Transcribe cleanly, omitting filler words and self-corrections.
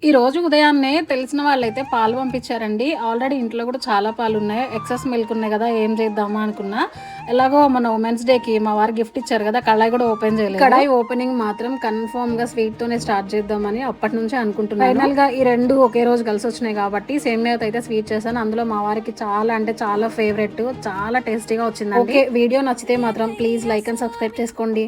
ఈ రోజు ఉదయాన్నే తెలిసిన వాళ్ళైతే పాలు పంపించారండి. ఆల్రెడీ ఇంట్లో కూడా చాలా పాలున్నాయి. ఎక్సెస్ మిల్క్ ఉన్నాయి కదా! ఏం చేద్దామా అనుకున్నా. ఎలాగో మన ఉమెన్స్ డేకి మా వారు గిఫ్ట్ ఇచ్చారు కదా! కడాయి కూడా ఓపెన్ చేయలేదు. కడాయి ఓపెనింగ్ మాత్రం కన్ఫర్మ్‌గా స్వీట్‌తోనే స్టార్ట్ చేద్దామని అప్పటినుంచే అనుకుంటున్నాను. ఫైనల్‌గా ఈ 2 ఒకే రోజు కలిసొచ్చినాయి కాబట్టి సేమియాతో అయితే స్వీట్ చేశాను. అందులో మా వారికి చాలా అంటే చాలా ఫేవరెట్. చాలా టేస్టీగా వచ్చిందండి. ఓకే. వీడియో నచ్చితే మాత్రం ప్లీజ్ లైక్ అండ్ సబ్స్క్రైబ్ చేసుకోండి.